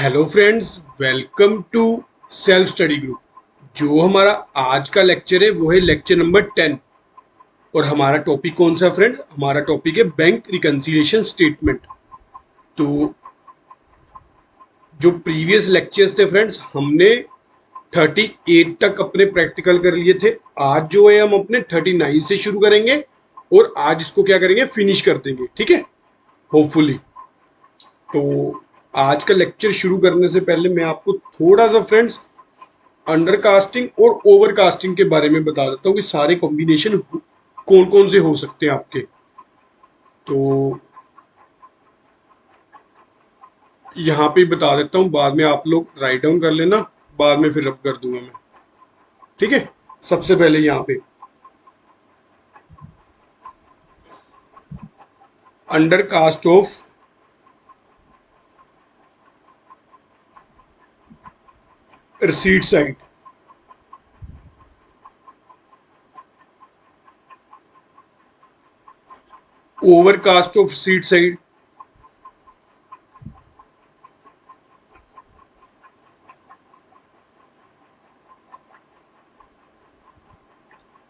Hello friends, welcome to self study group. जो हमारा आज का लेक्चर है वो है लेक्चर नंबर 10। और हमारा टॉपिक कौन सा है फ्रेंड्स? हमारा टॉपिक है बैंक रिकंसिलिएशन स्टेटमेंट। तो जो प्रीवियस लेक्चर्स थे फ्रेंड्स, हमने 38 तक अपने प्रैक्टिकल कर लिए थे। आज जो है हम अपने 39 से शुरू करेंगे और आज इसको क्या करेंगे, फिनिश कर देंगे। ठीक है, होपफुली। तो आज का लेक्चर शुरू करने से पहले मैं आपको थोड़ा सा फ्रेंड्स अंडरकास्टिंग और ओवरकास्टिंग के बारे में बता देता हूँ कि सारे कॉम्बिनेशन कौन कौन से हो सकते हैं आपके। तो यहाँ पे बता देता हूँ, बाद में आप लोग राइट डाउन कर लेना, बाद में फिर रब कर दूंगा मैं। ठीक है, सबसे पहले यहाँ पे undercast of receipt side. Overcast of receipt side.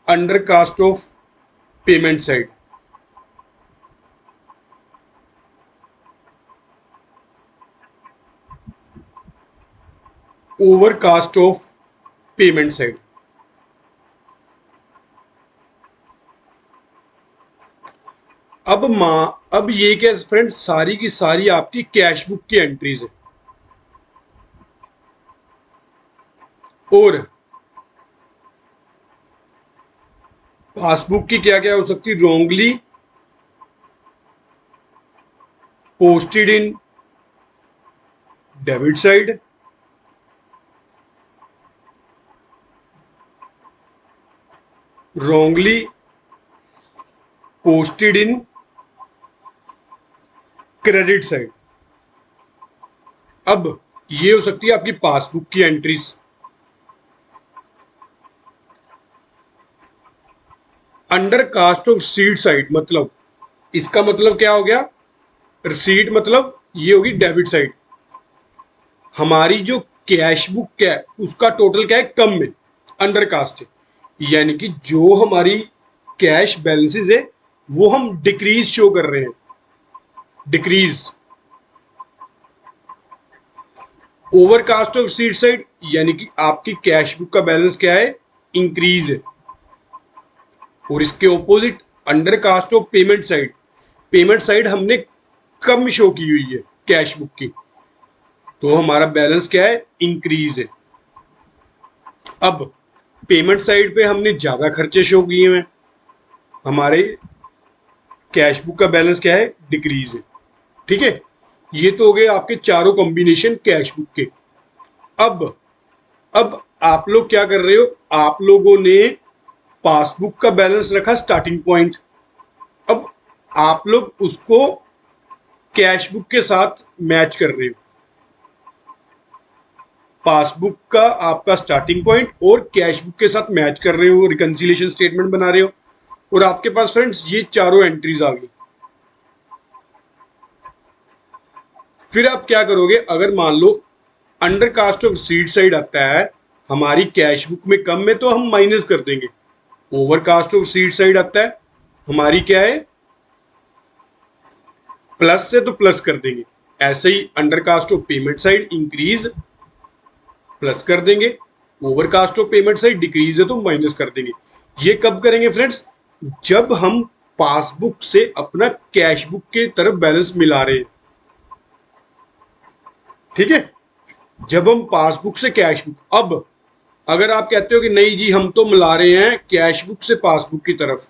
Undercast of payment side. Overcast of payment side. अब ये क्या फ्रेंड्स, सारी की सारी आपकी कैश बुक की एंट्रीज है। और पासबुक की क्या क्या हो सकती है? Wrongly posted in debit side, wrongly posted in credit side. अब ये हो सकती है आपकी पासबुक की entries. Under cast of receipt side मतलब, इसका मतलब क्या हो गया? रिसीट मतलब ये होगी डेबिट साइड। हमारी जो कैश बुक है उसका टोटल क्या है? कम में, अंडर कास्ट है। यानी कि जो हमारी कैश बैलेंसेस है वो हम डिक्रीज शो कर रहे हैं, decrease. Overcast of receipt side यानी कि आपकी कैश बुक का बैलेंस क्या है? इंक्रीज है। और इसके opposite undercast of payment side, payment side हमने कम शो की हुई है कैश बुक की, तो हमारा बैलेंस क्या है? इंक्रीज है। अब पेमेंट साइड पे हमने ज्यादा खर्चे शो किए हैं, हमारे कैश बुक का बैलेंस क्या है? डिक्रीज है। ठीक है, ये तो हो गए आपके चारों कॉम्बिनेशन कैश बुक के। अब अब आप लोग क्या कर रहे हो? आप लोगों ने पासबुक का बैलेंस रखा स्टार्टिंग पॉइंट। अब आप लोग उसको कैश बुक के साथ मैच कर रहे हो। पासबुक का आपका स्टार्टिंग पॉइंट और कैश बुक के साथ मैच कर रहे हो, रिकंसिलिएशन स्टेटमेंट बना रहे हो। और आपके पास फ्रेंड्स ये चारों एंट्रीज आ गई। फिर आप क्या करोगे? अगर मान लो अंडरकास्ट ऑफ रिसीट साइड आता है हमारी कैश बुक में कम में, तो हम माइनस कर देंगे। ओवरकास्ट ऑफ रिसीट साइड आता है हमारी क्या है? प्लस से, तो प्लस कर देंगे। ऐसे ही undercast of payment side increase, plus कर देंगे। Overcast of payment side decrease है तो माइनस कर देंगे। ये कब करेंगे फ्रेंड्स? जब हम पासबुक से अपना कैश बुक के तरफ बैलेंस मिला रहे हैं। ठीक है, जब हम पासबुक से कैश बुक, अब अगर आप कहते हो कि नहीं जी हम तो मिला रहे हैं कैश बुक से पासबुक की तरफ,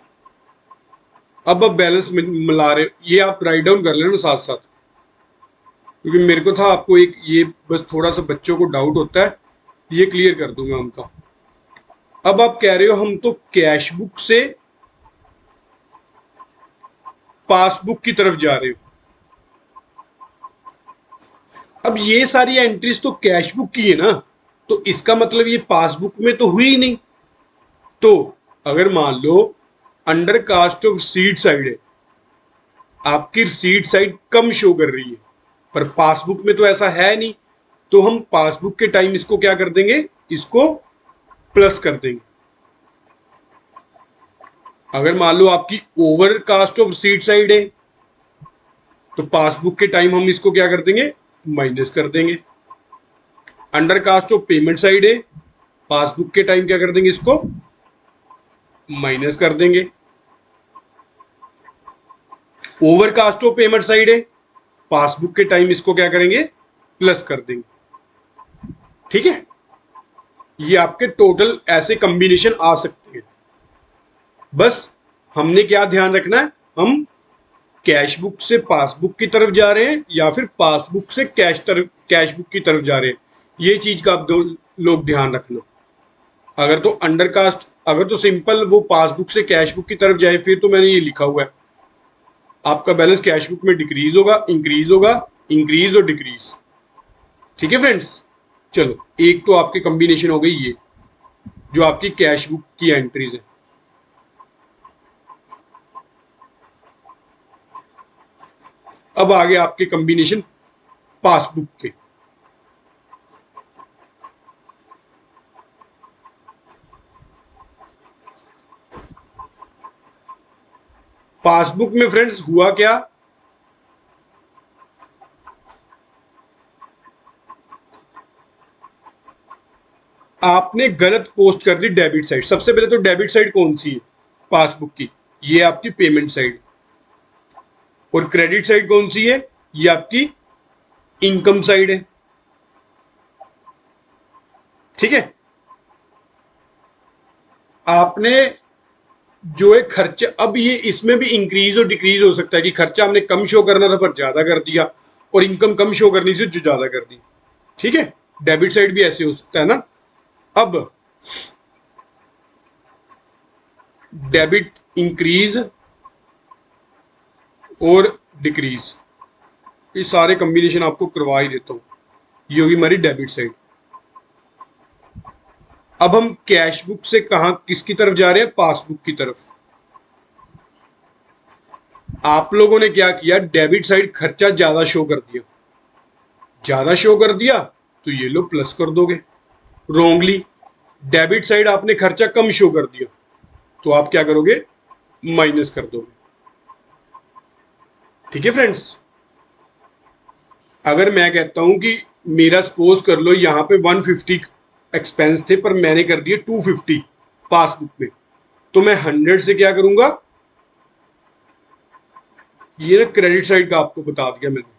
अब बैलेंस मिला रहे, ये आप राइट डाउन कर लेना साथ साथ, क्योंकि मेरे को था आपको एक ये बस थोड़ा सा बच्चों को डाउट होता है, ये क्लियर कर दूंगा उनका। अब आप कह रहे हो हम तो कैश बुक से पासबुक की तरफ जा रहे हो। अब ये सारी एंट्रीज तो कैश बुक की है ना, तो इसका मतलब ये पासबुक में तो हुई ही नहीं। तो अगर मान लो under cast of seat side है, आपकी सीट साइड कम शो कर रही है, पर पासबुक में तो ऐसा है नहीं, तो हम पासबुक के टाइम इसको क्या कर देंगे, इसको प्लस कर देंगे। अगर मान लो आपकी overcast of receipt side है तो पासबुक के टाइम हम इसको क्या कर देंगे, माइनस कर देंगे। Under cast of payment side है, पासबुक के टाइम क्या कर देंगे, इसको माइनस कर देंगे। Overcast of payment side है, पासबुक के टाइम इसको क्या करेंगे, प्लस कर देंगे। ठीक है, ये आपके टोटल ऐसे कॉम्बिनेशन आ सकते हैं। बस हमने क्या ध्यान रखना है, हम कैश बुक से पासबुक की तरफ जा रहे हैं या फिर पासबुक से कैश बुक की तरफ जा रहे हैं, ये चीज का आप दो लोग ध्यान रखना। अगर तो सिंपल वो पासबुक से कैश बुक की तरफ जाए, फिर तो मैंने ये लिखा हुआ है आपका बैलेंस कैश बुक में डिक्रीज होगा, इंक्रीज होगा, इंक्रीज और डिक्रीज। ठीक है फ्रेंड्स, चलो एक तो आपके कॉम्बिनेशन हो गई ये जो आपकी कैश बुक की एंट्रीज है। अब आगे आपके कॉम्बिनेशन पासबुक के। पासबुक में फ्रेंड्स हुआ क्या, आपने गलत पोस्ट कर दी डेबिट साइड। सबसे पहले तो डेबिट साइड कौन सी है पासबुक की, ये आपकी पेमेंट साइड। और क्रेडिट साइड कौन सी है, ये आपकी इनकम साइड है। ठीक है, आपने जो है खर्चा, अब ये इसमें भी इंक्रीज और डिक्रीज हो सकता है कि खर्चा हमने कम शो करना था पर ज्यादा कर दिया और इनकम कम शो करनी थी जो ज्यादा कर दी। ठीक है, डेबिट साइड भी ऐसे हो सकता है ना। अब डेबिट इंक्रीज और डिक्रीज, ये सारे कॉम्बिनेशन आपको करवा ही देता हूं। ये होगी हमारी डेबिट साइड। अब हम कैश बुक से कहां किसकी तरफ जा रहे हैं, पासबुक की तरफ। आप लोगों ने क्या किया, डेबिट साइड खर्चा ज्यादा शो कर दिया, ज्यादा शो कर दिया तो ये लो प्लस कर दोगे। रोंगली डेबिट साइड आपने खर्चा कम शो कर दिया तो आप क्या करोगे, माइनस कर दोगे। ठीक है फ्रेंड्स, अगर मैं कहता हूं कि मेरा सपोज कर लो यहां पे 150 एक्सपेंस थे पर मैंने कर दिए 250 पासबुक में, तो मैं 100 से क्या करूंगा, ये ना क्रेडिट साइड का आपको बता दिया मैंने।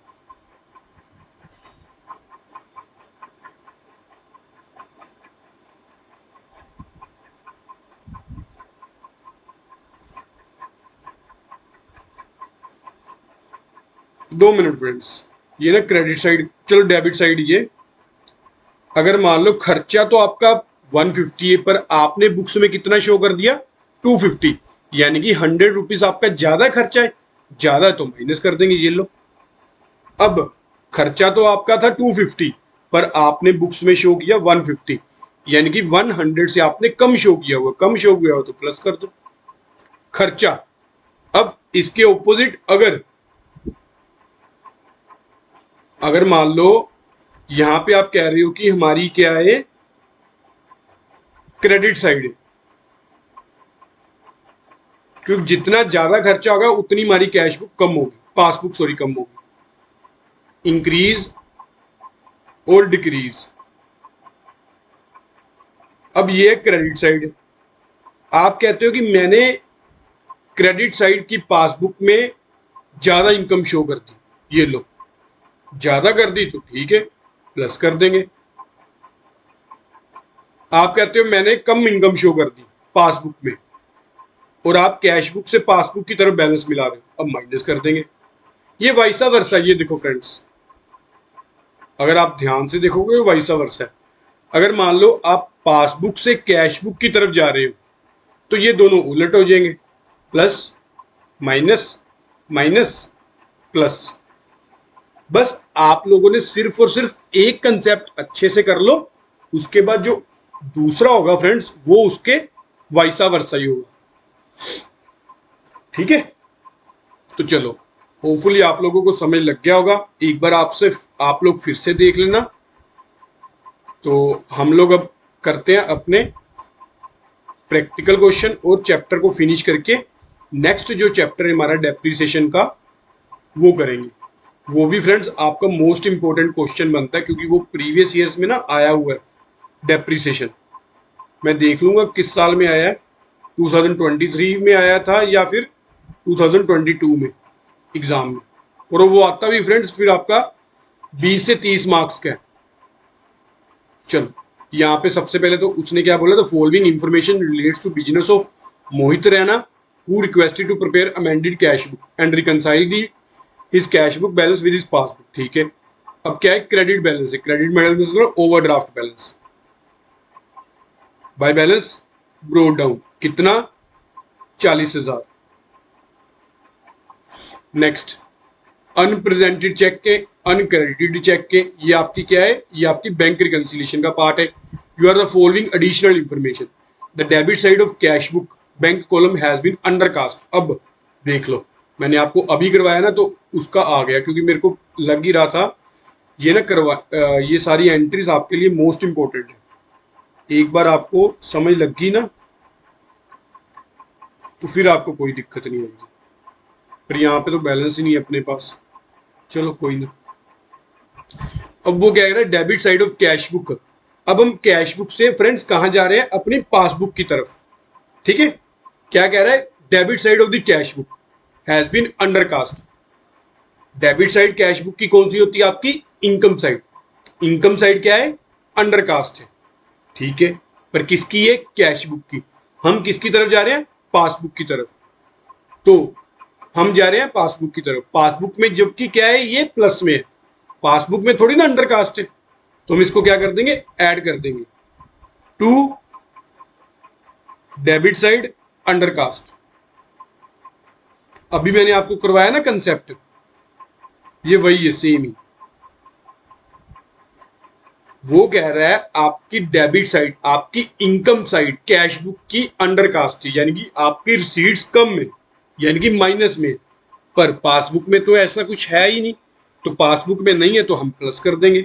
दो मिनट फ्रेंड्स, ये ना क्रेडिट साइड, चलो डेबिट साइड। ये अगर मान लो खर्चा तो आपका 150 है पर आपने बुक्स में कितना शो कर दिया, 250, यानी कि 100 रुपीज आपका ज्यादा खर्चा है, ज्यादा है तो माइनस कर देंगे। ये लो, अब खर्चा तो आपका था 250 पर आपने बुक्स में शो किया 150, यानी कि 100 से आपने कम शो किया हुआ, कम शो किया हो तो प्लस कर दो खर्चा। अब इसके ऑपोजिट अगर अगर मान लो यहां पे आप कह रहे हो कि हमारी क्या है, क्रेडिट साइड है, क्योंकि जितना ज्यादा खर्चा होगा उतनी हमारी कैश बुक कम होगी, पासबुक सॉरी कम होगी। इंक्रीज और डिक्रीज, अब ये है क्रेडिट साइड। आप कहते हो कि मैंने क्रेडिट साइड की पासबुक में ज्यादा इनकम शो कर दी, ये लो ज्यादा कर दी तो ठीक है प्लस कर देंगे। आप कहते हो मैंने कम इनकम शो कर दी पासबुक में और आप कैश बुक से पासबुक की तरफ बैलेंस मिला रहे हो, अब माइनस कर देंगे। ये वाइसा वर्सा, ये देखो फ्रेंड्स, अगर आप ध्यान से देखोगे वाइसा वर्सा है। अगर मान लो आप पासबुक से कैश बुक की तरफ जा रहे हो तो ये दोनों उलट हो जाएंगे, प्लस माइनस माइनस प्लस। बस आप लोगों ने सिर्फ और सिर्फ एक कंसेप्ट अच्छे से कर लो, उसके बाद जो दूसरा होगा फ्रेंड्स वो उसके वाइसा वर्सा ही होगा। ठीक है, तो चलो होपफुली आप लोगों को समझ लग गया होगा। एक बार आप लोग फिर से देख लेना तो हम लोग अब करते हैं अपने प्रैक्टिकल क्वेश्चन और चैप्टर को फिनिश करके नेक्स्ट जो चैप्टर है हमारा डेप्रिसिएशन का वो करेंगे। वो भी फ्रेंड्स आपका मोस्ट इंपॉर्टेंट क्वेश्चन बनता है क्योंकि वो प्रीवियस ईयर्स में ना आया हुआ है डेप्रिसिएशन। मैं देख लूंगा किस साल में आया है, 2023 में आया था या फिर 2022 में एग्जाम में। और वो आता भी फ्रेंड्स फिर आपका 20 से 30 मार्क्स का है। चलो यहाँ पे सबसे पहले तो उसने क्या बोला था, following information relates to business of Mohit Raina who requested to prepare amended cash book and reconcile the his cash book balance with his passbook. ठीक है, अब क्या है, क्रेडिट बैलेंस है। क्रेडिट बैलेंस मतलब overdraft balance by balance brought down कितना, 40,000। Next unpresented cheque के, uncredited cheque के, ये आपकी क्या है, ये आपकी बैंक रिकंसिलिएशन का पार्ट है। You are the following additional information, the debit side of cash book bank column has been undercast. अब देख लो, मैंने आपको अभी करवाया ना तो उसका आ गया क्योंकि मेरे को लग ही रहा था ये ना ये सारी एंट्रीज आपके लिए मोस्ट इंपॉर्टेंट है। एक बार आपको समझ लग गई ना तो फिर आपको कोई दिक्कत नहीं होगी। पर यहाँ पे तो बैलेंस ही नहीं है अपने पास, चलो कोई ना। अब वो क्या कह रहा है, debit side of cash book. अब हम कैश बुक से फ्रेंड्स कहां जा रहे हैं, अपनी पासबुक की तरफ। ठीक है, क्या कह रहा है, debit side of the cash book has been undercast. Debit side cash book की कौन सी होती है, आपकी इनकम साइड। इनकम साइड क्या है, अंडरकास्ट है। ठीक है, पर किसकी है, कैश बुक की। हम किसकी तरफ जा रहे हैं, पासबुक की तरफ। तो हम जा रहे हैं पासबुक की तरफ। पासबुक में जबकि क्या है, ये प्लस में है, पासबुक में थोड़ी ना अंडरकास्ट है। तो हम इसको क्या कर देंगे, ऐड कर देंगे टू डेबिट साइड अंडरकास्ट। अभी मैंने आपको करवाया ना कंसेप्ट, ये वही है, सेम ही। वो कह रहा है आपकी डेबिट साइड, आपकी इनकम साइड कैश बुक की अंडरकास्ट है, यानी कि आपकी रिसीट्स कम में, यानी कि माइनस में। पर पासबुक में तो ऐसा कुछ है ही नहीं, तो पासबुक में नहीं है तो हम प्लस कर देंगे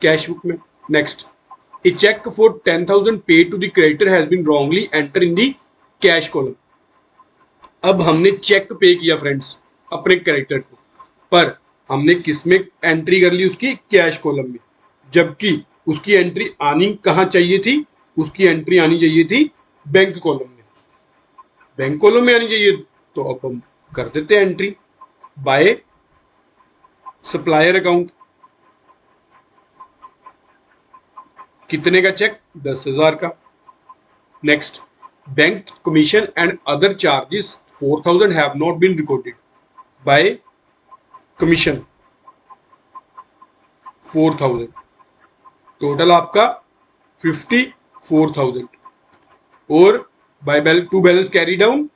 कैश बुक में। Next, a cheque for 10,000 paid to the creditor has been wrongly enter in the cash column. अब हमने चेक पे किया फ्रेंड्स अपने क्रेडिटर को, पर हमने किस में एंट्री कर ली, उसकी कैश कॉलम में। जबकि उसकी एंट्री आनी कहाँ चाहिए थी, उसकी एंट्री आनी चाहिए थी बैंक कॉलम में। बैंक कॉलम में आनी चाहिए, तो अब हम कर देते हैं एंट्री बाय सप्लायर अकाउंट। कितने का चेक, 10,000 का। Next, bank commission and other charges 4,000 have not been recorded by commission 4,000। Total आपका 54,000 और by to balance carry down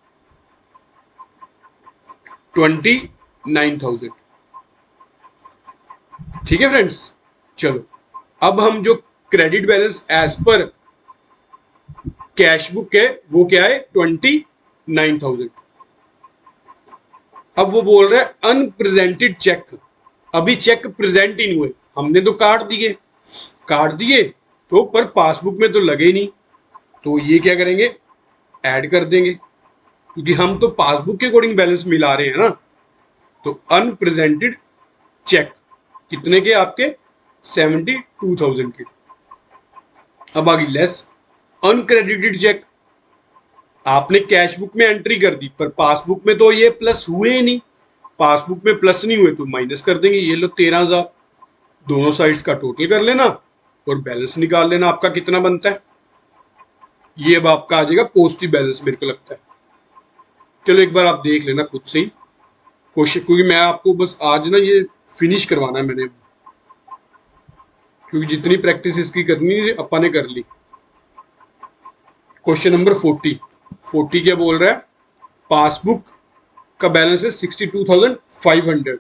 29,000। ठीक है फ्रेंड्स, चलो अब हम जो credit balance as per cash book है वो क्या है, 29,000। अब वो बोल रहा है अनप्रेजेंटेड चेक, अभी चेक प्रेजेंट ही नहीं हुए, हमने तो काट दिए तो पर पासबुक में तो लगे नहीं। तो ये क्या करेंगे, ऐड कर देंगे, क्योंकि हम तो पासबुक के अकॉर्डिंग बैलेंस मिला रहे हैं ना। तो अनप्रेजेंटेड चेक कितने के, आपके 72,000 के। अब आ गई लेस अनक्रेडिटेड चेक, आपने कैश बुक में एंट्री कर दी पर पासबुक में तो ये प्लस हुए ही नहीं, पासबुक में प्लस नहीं हुए तो माइनस कर देंगे। ये लो 13,000, दोनों साइड्स का टोटल कर लेना और बैलेंस निकाल लेना आपका कितना बनता है। ये अब आपका आ जाएगा पॉजिटिव बैलेंस मेरे को लगता है। चलो एक बार आप देख लेना खुद से ही क्वेश्चन, क्योंकि मैं आपको बस आज ना ये फिनिश करवाना है मैंने, क्योंकि जितनी प्रैक्टिस इसकी करनी है अपन ने कर ली। क्वेश्चन नंबर 40 क्या बोल रहा है, पासबुक का बैलेंस है 62,500।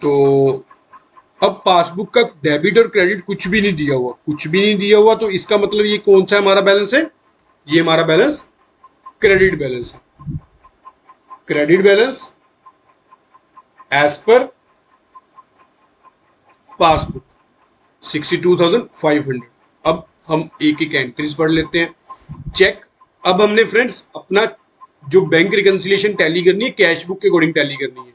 तो अब पासबुक का डेबिट और क्रेडिट कुछ भी नहीं दिया हुआ, कुछ भी नहीं दिया हुआ, तो इसका मतलब ये कौन सा हमारा बैलेंस है, ये हमारा बैलेंस क्रेडिट बैलेंस है। Credit balance as per passbook 62,500। अब हम एक एक एंट्रीज पढ़ लेते हैं। चेक, अब हमने फ्रेंड्स अपना जो बैंक रिकंसिलिएशन टैली करनी है कैश बुक के अकॉर्डिंग टैली करनी है।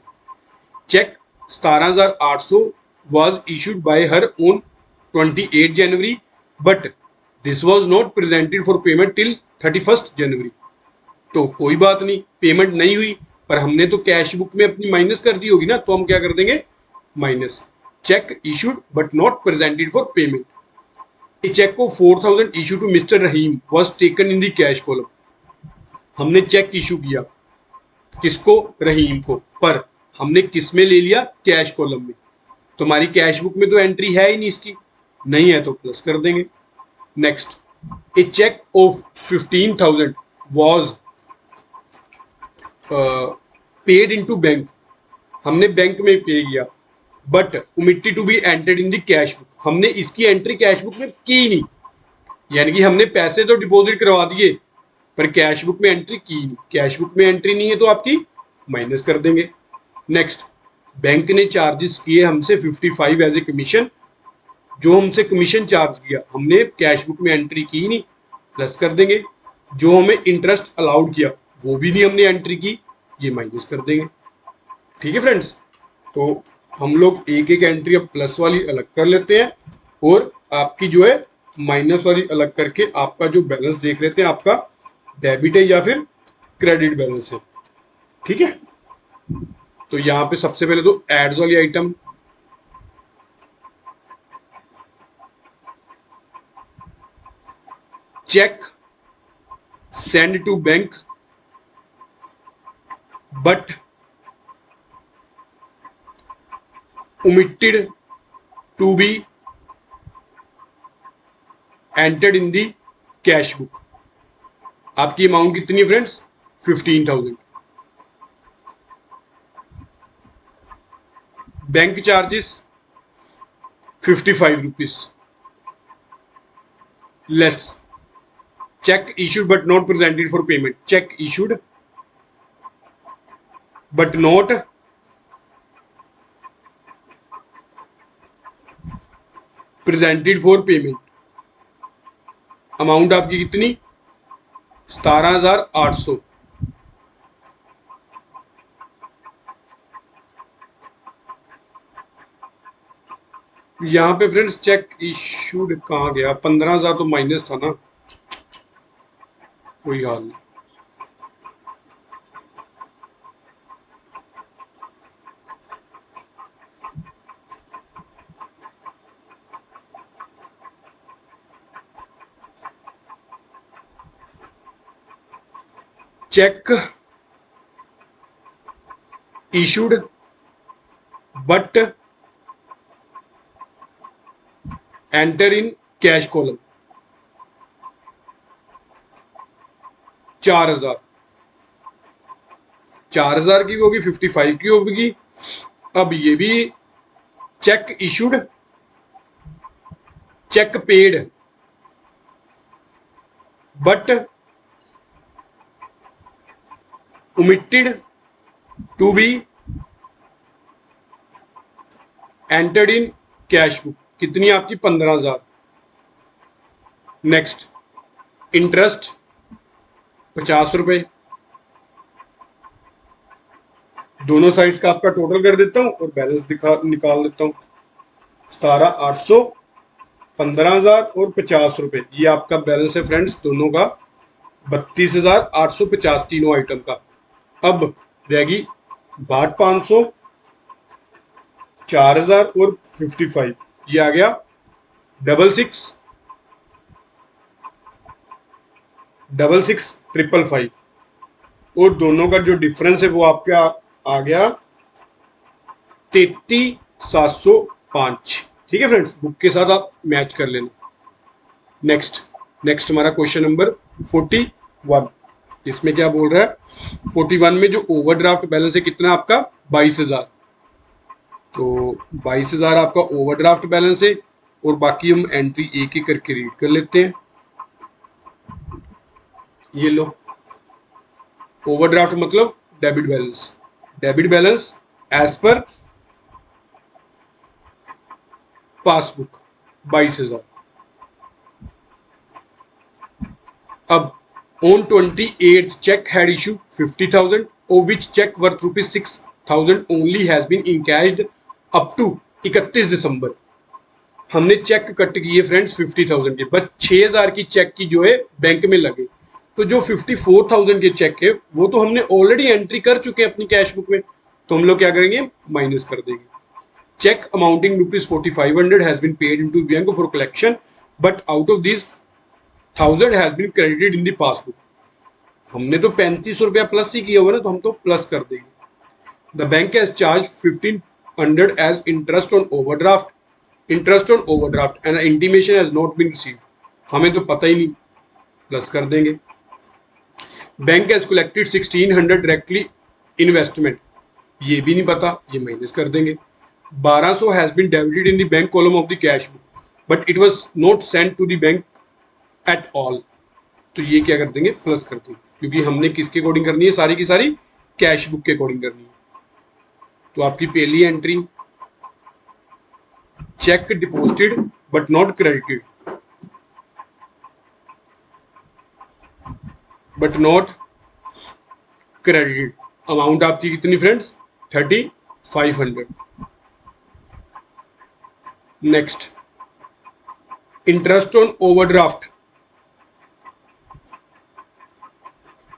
Cheque 17,800 was issued by her on 28 January, but this was not presented for payment till 31st January। तो कोई बात नहीं, पेमेंट नहीं हुई पर हमने तो कैश बुक में अपनी माइनस कर दी होगी ना, तो हम क्या कर देंगे minus. Cheque issued but not presented for payment. A cheque को 4,000 issue to mister Rahim was taken in the cash column. हमने चेक इशू किया किसको, रहीम को, पर हमने किस में ले लिया, कैश कॉलम में। तुम्हारी कैश बुक में तो एंट्री है ही नहीं इसकी, नहीं है तो प्लस कर देंगे। Next, a cheque of 15,000 was paid into bank. हमने बैंक में पे किया, but omitted to be entered in the cash book. हमने इसकी एंट्री कैश बुक में की नहीं, यानी कि हमने पैसे तो डिपॉजिट करवा दिए पर कैश बुक में एंट्री की नहीं। कैश बुक में एंट्री नहीं है तो आपकी माइनस कर देंगे। नेक्स्ट, बैंक ने चार्जेस किए हमसे 55 एज ए कमीशन। जो हमसे कमीशन चार्ज किया हमने कैश बुक में एंट्री की नहीं, प्लस कर देंगे। जो हमें इंटरेस्ट अलाउड किया वो भी नहीं हमने एंट्री की, ये माइनस कर देंगे। ठीक है फ्रेंड्स, तो हम लोग एक एक एंट्री अब प्लस वाली अलग कर लेते हैं और आपकी जो है माइनस वाली अलग करके आपका जो बैलेंस देख लेते हैं, आपका डेबिट है या फिर क्रेडिट बैलेंस है। ठीक है, तो यहाँ पे सबसे पहले तो एड्स वाली item, cheque send to bank but omitted to be entered in the cash book. आपकी अमाउंट कितनी है friends, 15,000। Bank charges 55 rupees less. Cheque issued but not presented for payment. Cheque issued but not presented for payment. Amount आपकी कितनी, 17,800। यहाँ पे friends check issued कहाँ गया, 15,000 तो माइनस था ना, कोई हाल नहीं। Check issued but enter in cash column 4,000। 4,000 की होगी, 55 की होगी। अब ये भी cheque issued, cheque paid but omitted to be entered in cash book. कितनी आपकी, 15,000। नेक्स्ट, इंटरेस्ट 50 रुपए। दोनों साइड्स का आपका टोटल कर देता हूं और बैलेंस निकाल देता हूं। 17,800, 15,000 और 50 रुपए, ये आपका बैलेंस है फ्रेंड्स दोनों का 32,850 तीनों आइटम का। अब रहेगी बाट 500, 4,000 और 55, ये आ गया 66,555 और दोनों का जो डिफरेंस है वो आपका आ गया 33,705। ठीक है फ्रेंड्स, बुक के साथ आप मैच कर लेना। नेक्स्ट हमारा क्वेश्चन नंबर 41। इसमें क्या बोल रहा है, 41 में जो ओवरड्राफ्ट बैलेंस है कितना आपका, 22,000। तो 22,000 आपका ओवरड्राफ्ट बैलेंस है और बाकी हम एंट्री एक एक करके रीड कर लेते हैं। ये लो, ओवरड्राफ्ट मतलब debit balance. Debit balance as per passbook 22,000। अब on 28th check had issued 50,000 of which check worth rupees 6,000 only has been encashed up to 31 दिसंबर। हमने चेक कट किए फ्रेंड्स 50,000 के, बस 6,000 की चेक की जो है बैंक में लगे। तो जो 54,000 के चेक है वो तो हमने ऑलरेडी एंट्री कर चुके हैं अपनी कैश बुक में, तो हम लोग क्या करेंगे, माइनस कर देंगे। Cheque amounting rupees 4,500 has been paid into bank for collection but out of this 1,000 has been credited in the passbook. हमने तो 3,500 रुपया प्लस ही किया हुआ ना, तो हम तो प्लस कर देंगे। The bank has charge 1,500 as interest on overdraft, interest on overdraft and intimation has not been received. हमें तो पता ही नहीं, प्लस कर देंगे। Bank has collected 1,600 directly investment, ये भी नहीं पता, ये माइनस कर देंगे। 1,200 has been debited in the bank column of the cash book but it was not sent to the bank at all, तो ये क्या कर देंगे, प्लस कर देंगे, क्योंकि हमने किसके अकॉर्डिंग करनी है, सारी की सारी कैश बुक के अकॉर्डिंग करनी है। तो आपकी पहली entry, cheque deposited but not credited, but not credited, amount आपकी कितनी friends, 3,500। Next, interest on overdraft,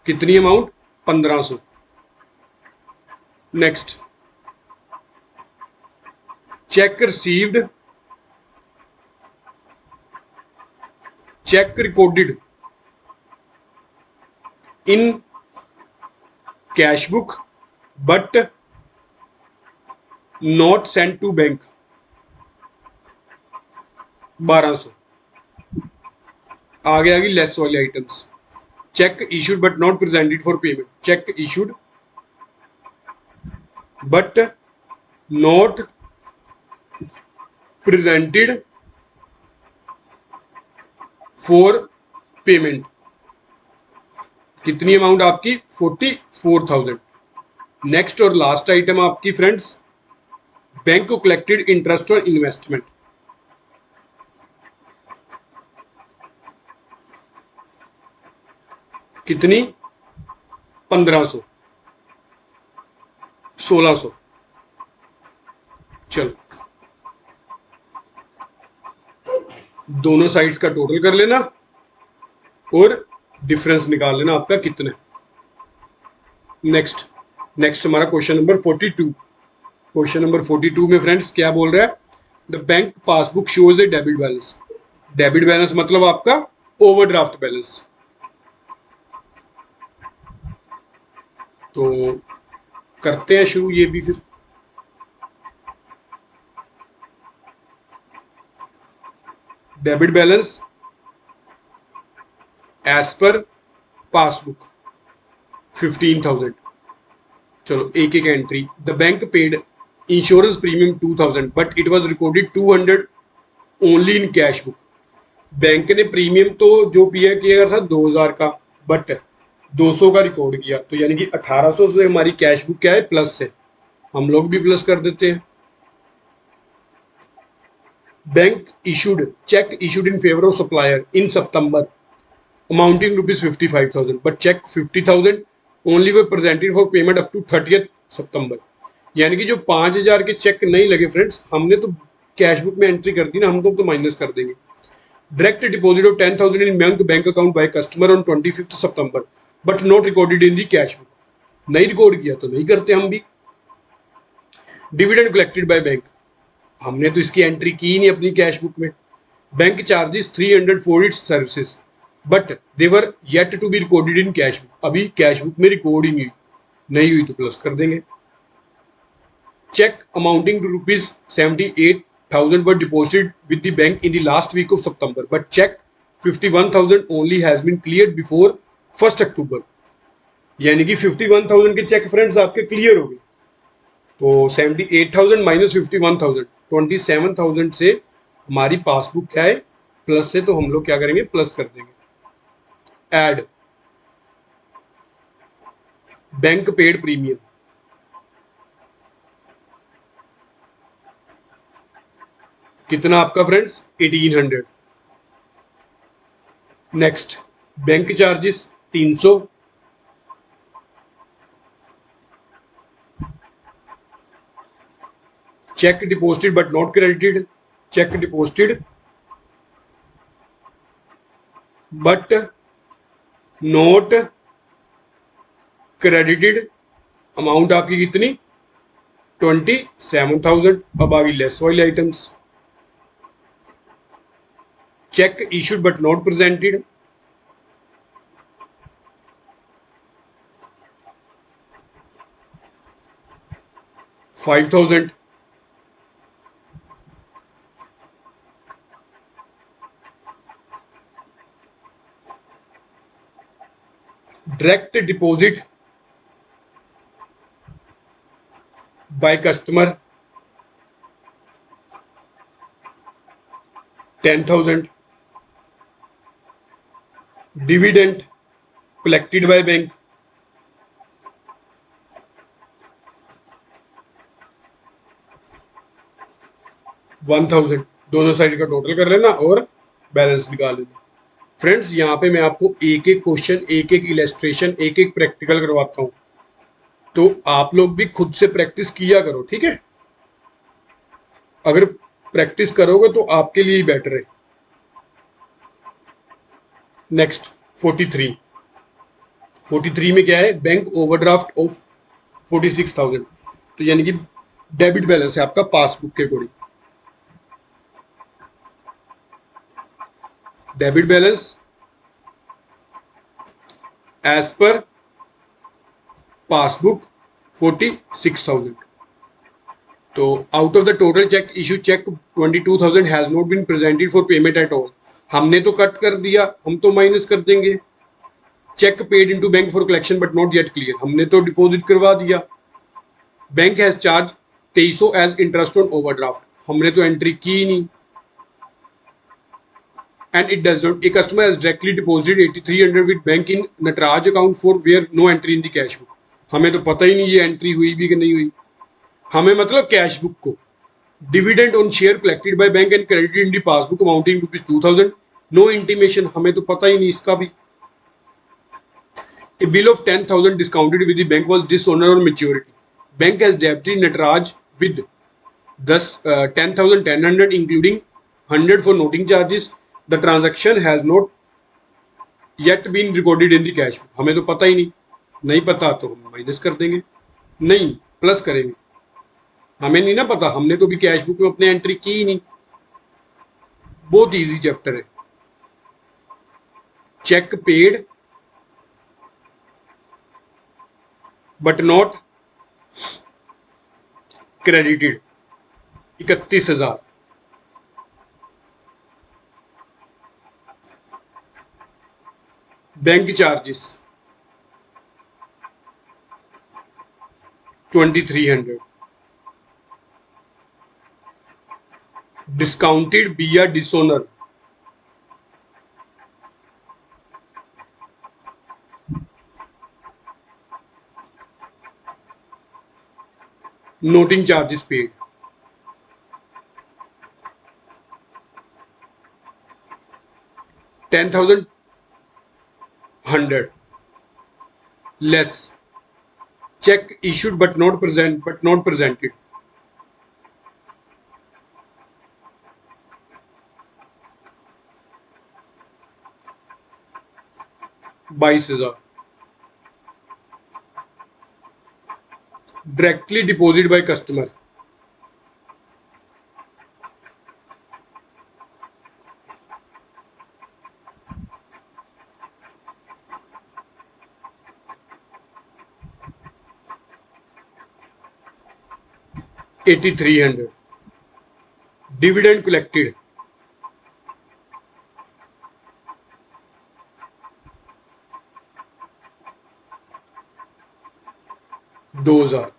कितनी amount, 1,500। Next, cheque received, cheque recorded in cash book but not sent to bank, 1,200। आगे आ गई लेस वाले items. Cheque issued but not presented for payment, cheque issued but not presented for payment, कितनी amount आपकी, 44,000। Next और last item आपकी friends, bank को collected interest on investment, कितनी, 1,500, 1,600। चलो दोनों साइड्स का टोटल कर लेना और डिफरेंस निकाल लेना आपका कितना है। नेक्स्ट, हमारा क्वेश्चन नंबर 42। क्वेश्चन नंबर 42 में फ्रेंड्स क्या बोल रहा है, the bank passbook shows A debit balance, debit balance मतलब आपका ओवरड्राफ्ट बैलेंस। तो करते हैं शुरू ये भी फिर। Debit balance as per passbook 15,000। चलो एक एक entry, the bank paid insurance premium 2,000 but it was recorded 200 only in cash book. Bank ने प्रीमियम तो जो पे किया था 2,000 का, बट 200 का रिकॉर्ड किया, तो यानी कि 1,800 से हमारी कैश बुक क्या है, प्लस है, हम लोग भी प्लस कर देते हैं। Bank issued, cheque issued in favour of supplier in सितंबर amounting rupees 55,000 but cheque 50,000 only were presented for payment up to 30 सितंबर। यानी कि जो 5,000 के चेक नहीं लगे फ्रेंड्स, हमने तो कैश बुक में एंट्री कर दी ना, हम तो माइनस कर देंगे। Direct deposit of 10,000 in bank account by customer on 25 September but not recorded in the cash book, नहीं रिकॉर्ड किया तो नहीं करते हम भी। डिविडेंड कलेक्टेड बाय बैंक, हमने तो इसकी एंट्री की नहीं अपनी कैश बुक में। Bank charges 300 for its services but they were yet to be recorded in cash book, अभी कैश बुक में रिकॉर्डिंग नहीं हुई तो प्लस कर देंगे। Cheque amounting to rupees 78,000 were deposited with the bank in the last week of सितंबर but cheque 51,000 only has been cleared before 1 अक्टूबर। यानी कि 51,000 के चेक फ्रेंड्स आपके क्लियर हो गए, तो 78,000 माइनस 51,000, 27,000 से हमारी पासबुक क्या है, प्लस से, तो हम लोग क्या करेंगे, प्लस कर देंगे। एड बैंक पेड प्रीमियम, कितना आपका friends 1800। Next bank charges 300, check deposited but not credited, check deposited but not credited, amount आपकी कितनी 27,000। अब आ गई लेस वाली items, cheque issued but not presented, 5,000। Direct deposit by customer 10,000, dividend collected by bank 1,000। दोनों side का total कर लेना और बैलेंस निकाल लेना। फ्रेंड्स यहाँ पे मैं आपको एक एक क्वेश्चन, एक एक इलेस्ट्रेशन, एक एक प्रैक्टिकल करवाता हूँ, तो आप लोग भी खुद से प्रैक्टिस किया करो, ठीक है। अगर प्रैक्टिस करोगे तो आपके लिए ही बेटर है। नेक्स्ट 43 में क्या है, बैंक ओवरड्राफ्ट ऑफ 46,000, तो यानी कि डेबिट बैलेंस है आपका पासबुक के according. Debit balance as per passbook 46,000। तो out of the total cheque issue, cheque 22,000 has not been presented for payment at all. हमने तो कट कर दिया, हम तो माइनस कर देंगे। Cheque paid into bank for collection but not yet clear, हमने तो डिपॉजिट करवा दिया। Bank has charge 2300 as interest on overdraft, हमने तो एंट्री की ही नहीं। And it does not, a customer has directly deposited 8300 with bank in Nataraj account for where no entry in the cash book, हमें तो पता ही नहीं ये एंट्री हुई भी कि नहीं हुई। हमें मतलब कैश बुक को। Dividend on share collected by bank and credited in the passbook amounting to 2000, no intimation, हमें तो पता ही नहीं इसका भी। A bill of 10,000 discounted with the bank was dishonor on maturity. Bank has debited Nataraj with thus 10,100 including 100 for noting charges. The transaction has not yet been recorded in the cash book. हमें तो पता ही नहीं, नहीं पता तो हम minus कर देंगे, नहीं प्लस करेंगे। हमें नहीं ना पता, हमने तो भी कैश बुक में अपने एंट्री की ही नहीं। बहुत इजी चैप्टर है। Cheque paid but not credited 31,000। Bank charges 2,300, discounted bill dishonour noting charges paid 10,100 less cheque issued but not presented 22,000, directly deposit by customer 8,300, dividend collected 2,000।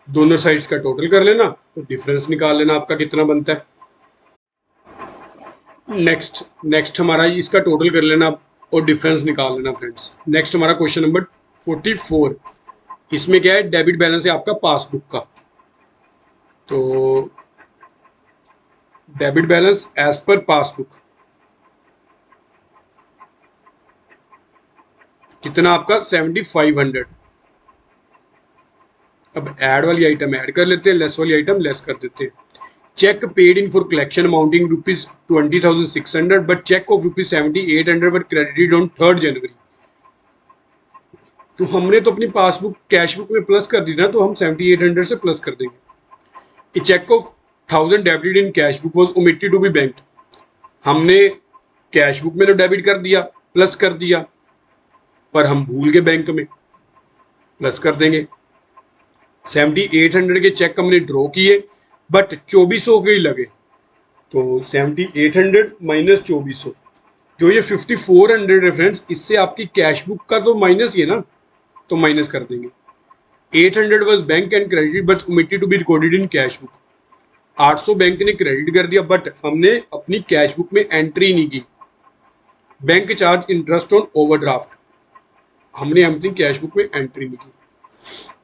दोनों साइड्स का total कर लेना तो डिफरेंस निकाल लेना आपका कितना बनता है। नेक्स्ट हमारा इसका टोटल कर लेना और डिफरेंस निकाल लेना फ्रेंड्स। नेक्स्ट हमारा क्वेश्चन नंबर 44, इसमें क्या है, डेबिट बैलेंस है आपका पासबुक का। तो debit balance as per passbook कितना आपका 7500। अब ऐड वाली आइटम ऐड कर लेते हैं, लेस वाली आइटम लेस कर देते हैं। Cheque paid in for collection amounting ₹20,600 but cheque of ₹7800 were credited on 3rd जनवरी। तो हमने तो अपनी पासबुक कैश बुक में प्लस कर दी ना, तो हम 7800 से प्लस कर देंगे। A cheque of 1000 debited in cash book was omitted to be bank. हमने कैश बुक में तो डेबिट कर दिया, प्लस कर दिया, पर हम भूल गए बैंक में, प्लस कर देंगे। 7800 के चेक हमने ड्रॉ किए बट 2400 के ही लगे, तो 7800 माइनस 2400, जो ये 5400 रेफरेंस, इससे आपकी कैश बुक का तो माइनस ही है ना, तो माइनस कर देंगे। 800 was bank and credit but omitted to be recorded in cash book. 800 bank ने क्रेडिट कर दिया बट हमने अपनी कैश बुक में एंट्री नहीं की। Bank charge interest on overdraft, हमने अपनी कैश बुक में एंट्री नहीं की।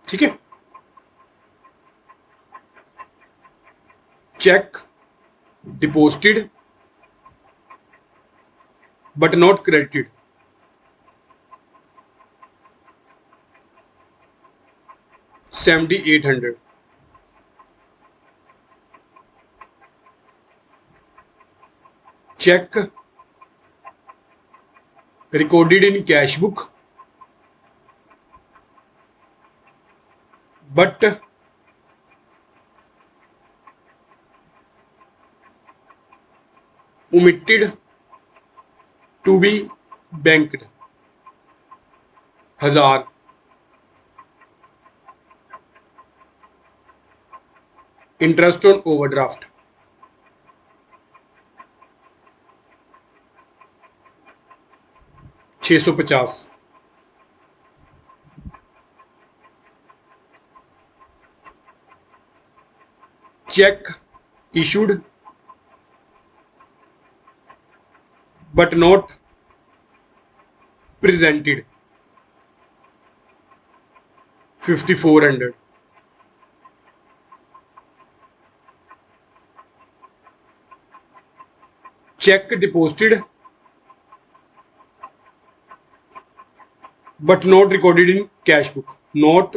ठीक है। Cheque deposited but not credited, $7800। Cheque recorded in cash book but omitted to be banked 1000। Interest on overdraft 650। Check issued but not presented 5400। Check deposited but not recorded in cash book, not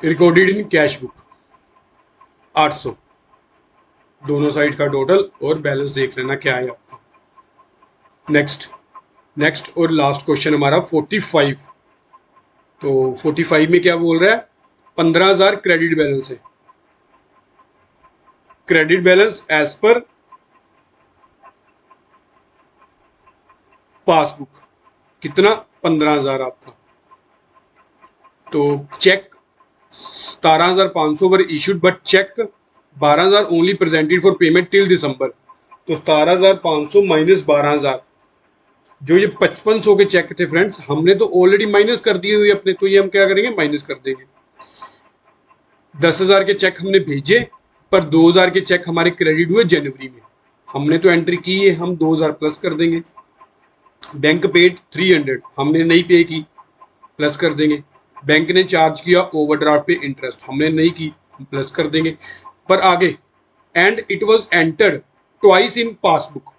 recorded in cash book 800। दोनों side का total और balance देख लेना क्या है आपका। Next और last question हमारा 45। तो 45 में क्या बोल रहा है, 15,000 क्रेडिट बैलेंस है। Credit balance as per passbook कितना, 15,000 आपका। तो cheque 17,500 were issued but cheque 12,000 only presented for payment till दिसंबर। तो 17,500 माइनस 12,000, जो ये 5500 के चेक थे फ्रेंड्स, हमने तो ऑलरेडी माइनस कर दिए हुए अपने, तो ये हम क्या करेंगे, माइनस कर देंगे। 10,000 के चेक हमने भेजे पर 2,000 के चेक हमारे क्रेडिट हुए जनवरी में, हमने तो एंट्री की है, हम 2,000 प्लस कर देंगे। बैंक पेड 300, हमने नहीं पे की, प्लस कर देंगे। बैंक ने चार्ज किया ओवरड्राफ्ट पे इंटरेस्ट, हमने नहीं की, हम प्लस कर देंगे। पर आगे, and it was entered twice in passbook,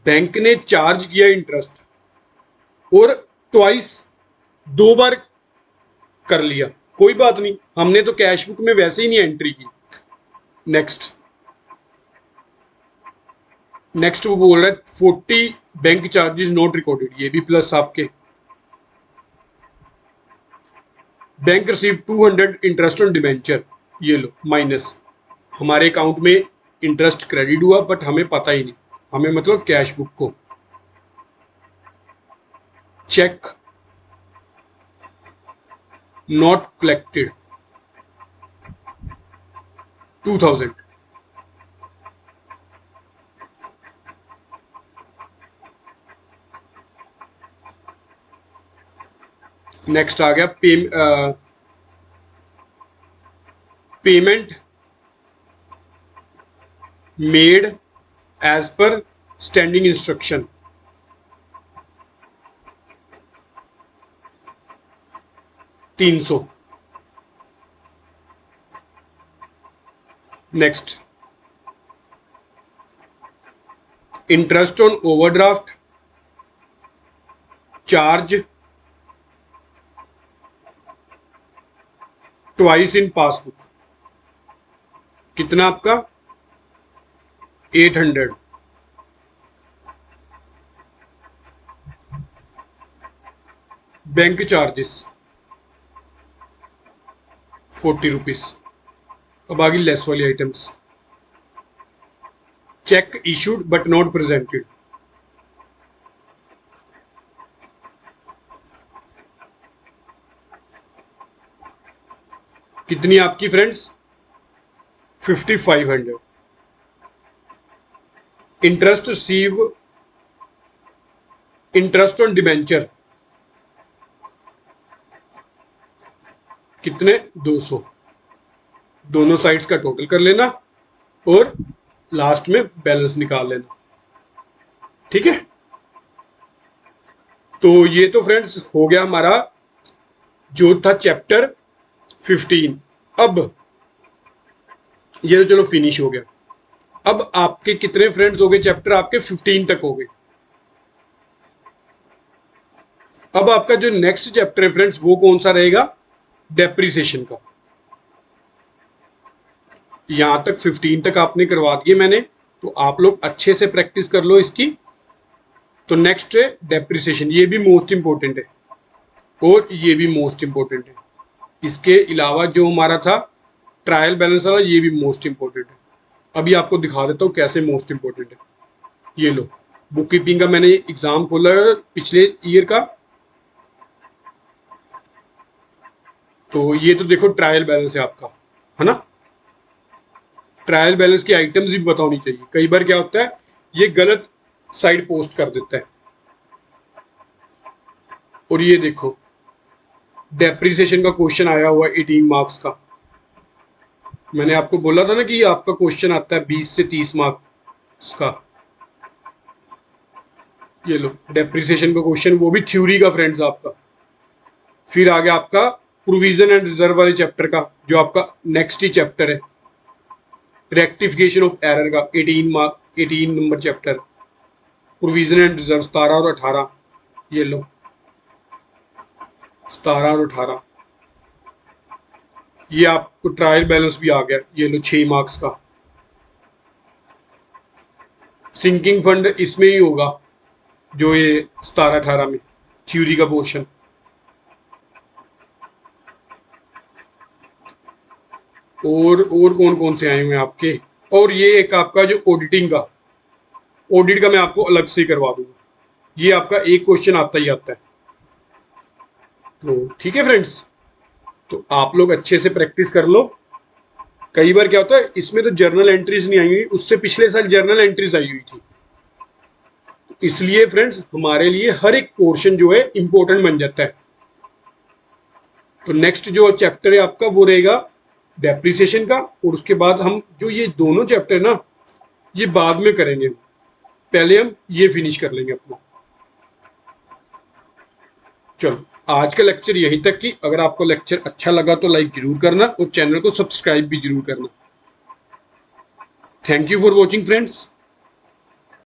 bank ने चार्ज किया इंटरेस्ट और ट्वाइस, 2 बार कर लिया, कोई बात नहीं, हमने तो कैश बुक में वैसे ही नहीं एंट्री की। नेक्स्ट वो बोल रहा है 40 बैंक चार्जेस नॉट रिकॉर्डेड, ये भी प्लस आपके। Bank receive 200 interest on debenture, ये लो माइनस, हमारे अकाउंट में इंटरेस्ट क्रेडिट हुआ बट हमें पता ही नहीं, हमें मतलब कैश बुक को। Cheque not collected 2000। नेक्स्ट आ गया payment made as per standing instruction. 300। Next, interest on overdraft charge twice in passbook, कितना आपका 800। Bank charges 40 rupees. अब आगे लेस वाली items, cheque issued but not presented, कितनी आपकी friends 5500। Interest receive, interest on debenture कितने 200। दोनों साइड्स का टोटल कर लेना और लास्ट में बैलेंस निकाल लेना। ठीक है, तो ये तो फ्रेंड्स हो गया हमारा जो था चैप्टर 15। अब ये तो चलो फिनिश हो गया। अब आपके कितने फ्रेंड्स हो गए, चैप्टर आपके 15 तक हो गए। अब आपका जो नेक्स्ट चैप्टर है फ्रेंड्स वो कौन सा रहेगा, डेप्रिसिएशन का। यहां तक 15 तक आपने करवा दिए मैंने, तो आप लोग अच्छे से प्रैक्टिस कर लो इसकी। तो नेक्स्ट है डेप्रिसिएशन, ये भी मोस्ट इंपॉर्टेंट है और ये भी मोस्ट इंपॉर्टेंट है। इसके अलावा जो हमारा था ट्रायल बैलेंस वाला, ये भी मोस्ट इंपॉर्टेंट है। अभी आपको दिखा देता हूँ कैसे मोस्ट इंपॉर्टेंट है। ये लो, बुक कीपिंग का मैंने एग्जाम खोला है पिछले ईयर का, तो ये तो देखो ट्रायल बैलेंस है आपका, है ना। ट्रायल बैलेंस की आइटम्स भी बतानी चाहिए, कई बार क्या होता है ये गलत साइड पोस्ट कर देता है। और ये देखो डेप्रिसिएशन का क्वेश्चन आया हुआ 18 मार्क्स का। मैंने आपको बोला था ना कि आपका क्वेश्चन आता है 20 से 30 मार्क्स का। ये लो डेप्रिसिएशन का क्वेश्चन, वो भी थ्योरी का फ्रेंड्स आपका। फिर आ गया आपका प्रोविजन एंड रिजर्व वाले चैप्टर का, जो आपका नेक्स्ट ही चैप्टर है। रेक्टिफिकेशन ऑफ एरर का 18 number chapter. Provision and reserve 17 और 18। ये लो 17 और 18। ये आपको ट्रायल बैलेंस भी आ गया, ये लो 6 मार्क्स का। सिंकिंग फंड इसमें ही होगा, जो ये 17-18 में थ्योरी का पोर्शन। और कौन कौन से आए हुए हैं आपके, और ये एक आपका जो ऑडिटिंग का, ऑडिट का मैं आपको अलग से करवा दूंगा। ये आपका एक क्वेश्चन आता ही आता है। तो ठीक है फ्रेंड्स, तो आप लोग अच्छे से प्रैक्टिस कर लो। कई बार क्या होता है इसमें तो जर्नल एंट्रीज नहीं आई हुई, उससे पिछले साल जर्नल एंट्रीज आई हुई थी। इसलिए फ्रेंड्स हमारे लिए हर एक पोर्शन जो है इंपॉर्टेंट बन जाता है। तो नेक्स्ट जो चैप्टर है आपका वो रहेगा डेप्रिसिएशन का, और उसके बाद हम जो ये दोनों चैप्टर ना ये बाद में करेंगे, हम पहले हम ये फिनिश कर लेंगे अपना। चलो आज का लेक्चर यहीं तक की। अगर आपको लेक्चर अच्छा लगा तो लाइक जरूर करना और चैनल को सब्सक्राइब भी जरूर करना। Thank you for watching friends.